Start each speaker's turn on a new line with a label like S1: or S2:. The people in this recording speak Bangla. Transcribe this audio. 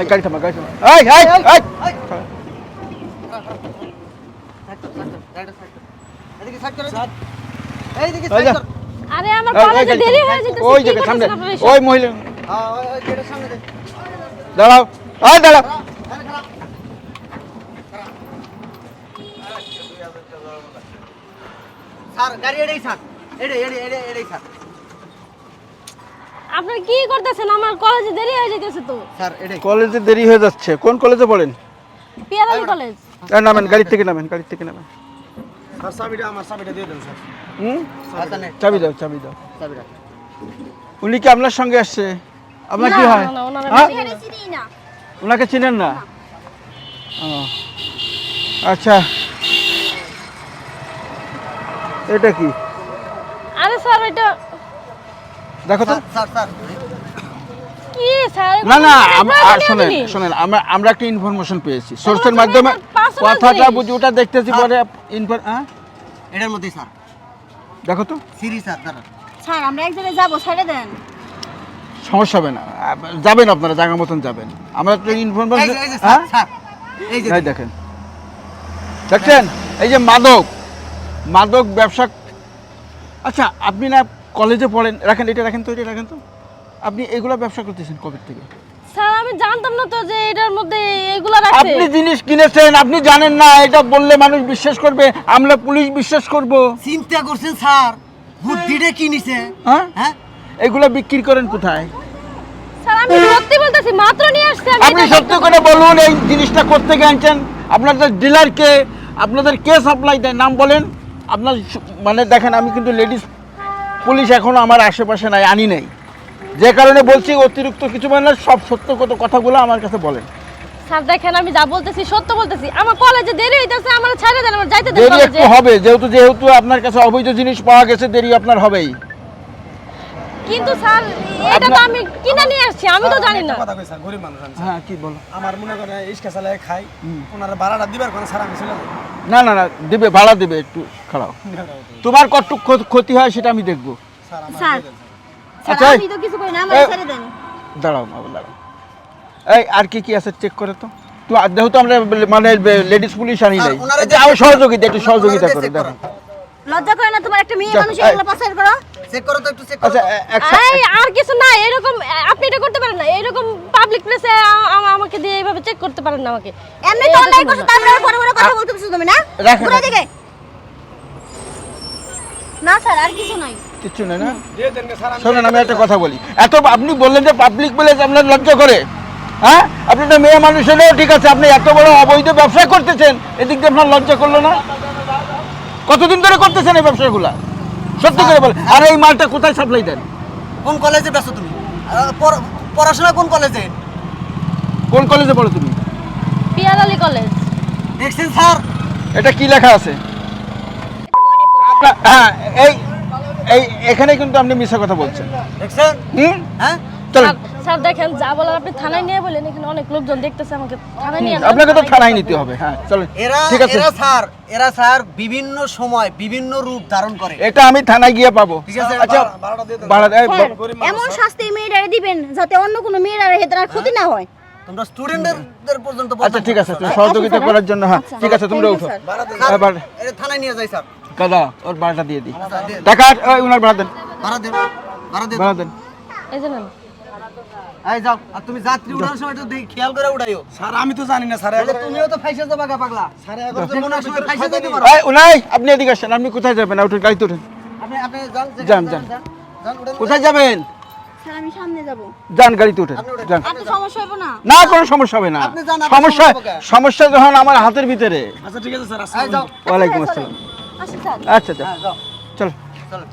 S1: গাড়ি থামা গাড়ি থামা এই এই এই
S2: এদিকে সাইড করো স্যার এইদিকে সাইড করো
S3: আরে আমার কলেজে দেরি হয়ে যেতেছে
S1: ওই জায়গা সামনে ওই মহিলা
S2: হ্যাঁ ওই গেটের সামনে দে
S1: দাঁড়াও এই দাঁড়াও
S2: স্যার গাড়ি এড়াই স্যার এড়াই স্যার
S3: আপনি কি করতেছেন আমার কলেজে দেরি হয়ে যেতেছে তো
S2: স্যার এড়াই
S1: কলেজে দেরি হয়ে যাচ্ছে কোন কলেজে পড়েন
S3: পিয়ারালি কলেজ
S1: নামেন গাড়ি থেকে নামেন
S2: স্যার চাবিটা আমার চাবিটা দিয়ে দেন স্যার আচ্ছা নে
S1: চাবি দাও চাবিটা উনি কি আপনার সঙ্গে আসছে আপনার
S3: না,
S1: কি হয়
S3: না, না, ওনারা
S1: হ্যাঁ?
S3: চিনি না।
S1: ওনাকে চিনেন না ও আচ্ছা এটা কি
S3: আরে স্যার এটা
S1: দেখো তো
S2: স্যার
S3: কি স্যার
S1: না না
S3: প্রয়োজনীয়
S1: শুনেন
S3: জিনিস।
S1: শুনেন আমরা একটা ইনফরমেশন পেয়েছি সোর্সের
S3: তোমার
S1: মাধ্যমে
S3: সঙ্গে personal
S1: কথাটা
S3: জিনিস।
S1: বুঝি ওটা দেখতেছি পরে হ্যাঁ
S2: এটার মধ্যেই স্যার
S1: দেখো তো
S2: সিরি স্যার দাঁড়ান
S3: স্যার আমরা এক জায়গায় যাবো ছেড়ে দেন
S1: সমস্যা হবে না যাবেন আপনারা জায়গা মতন যাবেন আমরা তো
S2: এই
S1: ইনফরমেশন
S2: যে
S1: হ্যাঁ
S2: স্যার এই যে
S1: এই দেখেন দেখছেন এই যে মাদক ব্যবসা আচ্ছা আপনি না কলেজে পড়েন রাখেন এটা রাখেন তো আপনি এগুলা ব্যবসা করতেছেন কবে থেকে
S3: স্যার আমি জানতাম না তো যে এটার মধ্যে এগুলা রাখছে
S1: আপনি জিনিস কিনেছেন আপনি জানেন না এটা বললে মানুষ বিশ্বাস করবে আমরা পুলিশ বিশ্বাস করব
S2: চিন্তা করছেন স্যার বুদ্ধিটা কি নিছে
S1: হ্যাঁ
S2: হ্যাঁ
S1: এগুলা বিক্রি করেন কোথায়
S3: স্যার আমি সত্যি বলতেছি মাত্র নিয়ে আসছি আমি
S1: আপনি
S3: এটা
S1: সত্যি করে বলুন এই জিনিসটা করতে গেছেন আপনাদের ডিলারকে আপনাদের কে সাপ্লাই দেয় নাম বলেন আপনার মানে দেখেন আমি কিন্তু লেডিস পুলিশ এখনো আমার আশেপাশে নাই আনি নাই যে কারণে বলছি অতিরিক্ত কিছু মানে সব সত্য কথাগুলো আমার কাছে বলেন
S3: স্যার দেখেন আমি যা বলতেছি সত্য বলতেছি আমার কলেজে দেরি হইতাছে আমার ছেড়ে দেন আমার যাইতে দেন
S1: দেরি
S3: কলেজে
S1: একটু হবে যেহেতু আপনার কাছে অবৈধ জিনিস পাওয়া গেছে দেরি আপনার হবেই
S3: কিন্তু স্যার এটা তো আমি কিনে নিয়ে আসছি আমি তো জানি না
S4: কথা কই স্যার গরিব মানুষ আমি
S1: হ্যাঁ কি বলো
S4: আমার মনে করে ইসকা চালায় খাই ওনারা ভাড়াটা দিবার কোন স্যার আমি চলে যাই
S1: না দিবে ভাড়া দিবে একটু খারাপ তোমার কতটুক ক্ষতি হয় সেটা আমি দেখবো
S4: স্যার আমার
S3: স্যার
S1: আচ্ছা
S3: আমি তো কিছু করি না আমার ছেড়ে দেন
S1: দাঁড়াও এই আর কি আছে চেক করে তো তো যেহেতু আমরা মানে লেডিস পুলিশ আনি নাই
S2: ওনারা
S1: আচ্ছা, আমি সহযোগিতা করে দেখো
S3: লজ্জা করে না তোমার একটা মেয়ে
S1: যাক,
S3: মানুষ
S1: এই-
S3: এগুলো পাচার করো
S2: চেক করো তো একটু চেক করো
S1: আচ্ছা
S3: এই আর কিছু না এরকম আপনি এটা করতে পারেন না এরকম পাবলিক প্লেসে আমাকে দিয়ে এইভাবে চেক করতে পারেন না আমাকে এমনি তো অনলাইন করতে তারপরে বড় বড় কথা বলতেছো তুমি না
S1: রাখেন,
S3: ঘুরে
S1: রাখেন।
S3: দিকে না স্যার আর কিছু নাই
S1: কিচ্ছু নেই না
S4: দিয়ে দেন স্যার আমি
S1: শোনেন আমি একটা কথা বলি এত আপনি বললেন যে পাবলিক প্লেস আপনার লজ্জা করে হ্যাঁ আপনি তো মেয়ে মানুষ হলেও ঠিক আছে আপনি এত বড় অবৈধ ব্যবসা করতেছেন এদিক দিয়ে আপনার লজ্জা করলো না কতদিন ধরে করতেছেন এই ব্যবসাগুলা সত্যি করে বলেন আর এই মালটা কোথায় সাপ্লাই দেন
S2: কোন কলেজে ব্যস্ত তুমি পড়াশোনা কোন কলেজে
S1: কোন কলেজে পড়ো তুমি
S3: পিয়ারালি কলেজ
S2: দেখছেন স্যার
S1: এটা কি লেখা আছে হ্যাঁ এই এখানে কিন্তু আপনি মিথ্যা কথা বলছেন
S2: দেখছেন হ্যাঁ
S1: চলেন
S3: স্যার দেখেন যা বলার আপনি থানায় নিয়ে বলেন এখানে অনেক লোকজন দেখতেছে আমাকে থানায় নিয়ে যান।
S1: আপনাকে তো থানায় নিতে হবে হ্যাঁ চলেন ঠিক আছে
S2: এরা স্যার বিভিন্ন সময় বিভিন্ন রূপ ধারণ করে
S1: এটা আমি থানায় গিয়ে পাবো
S2: ঠিক আছে,
S1: আচ্ছা
S4: ভাড়াটা দিয়ে দেন
S1: ভাড়া
S3: স্যার,
S4: গরিব
S3: এমন শাস্তি মেয়েটারে দিবেন যাতে অন্য কোনো মেয়ের হেতরা ক্ষতি না হয়
S2: তোমরা স্টুডেন্টদের পর্যন্ত
S1: আচ্ছা ঠিক আছে তুমি সহযোগিতা করার জন্য হ্যাঁ ঠিক আছে তোমরা উঠো
S4: ভাড়া দেন
S1: এবার
S2: এটা থানায় নিয়ে যাই স্যার
S1: কাদা ওর ভাড়াটা দিয়ে দিই
S2: আচ্ছা, দিয়ে-
S1: টাকা ওই ওনার ভাড়া দেন
S2: ভাড়া দেন
S1: ভাড়া দেন
S3: এই যে নেন।
S2: এই যাও আর তুমি যাত্রী উঠানোর সময় তো খেয়াল করে উঠাইও
S4: স্যার আমি তো জানি না স্যার
S2: তাহলে তুমিও তো ফাইসে যাবা গা পাগলা কোনো সময় ফাইসে যেতে পারো
S1: এই উনাই আপনি এদিকে আসেন আপনি কোথায় যাবেন উঠেন গাড়িতে উঠেন
S2: আপনি
S1: যান, যান।
S2: যান উঠেন
S1: কোথায় যাবেন
S3: স্যার আমি সামনে যাব
S1: যান গাড়িতে উঠেন যান
S3: আর তো সমস্যা হবে না
S1: না কোনো সমস্যা হবে না
S2: আপনি যান, আপনার
S1: সমস্যা
S2: সমস্যা হবে।
S1: সমস্যা যখন আমার হাতের ভিতরে
S4: আচ্ছা ঠিক আছে স্যার
S2: এই যাও
S1: ওয়ালাইকুম আসসালাম
S3: আসি স্যার
S1: আচ্ছা আচ্ছা
S2: হ্যাঁ যাও
S1: চলো
S2: চলো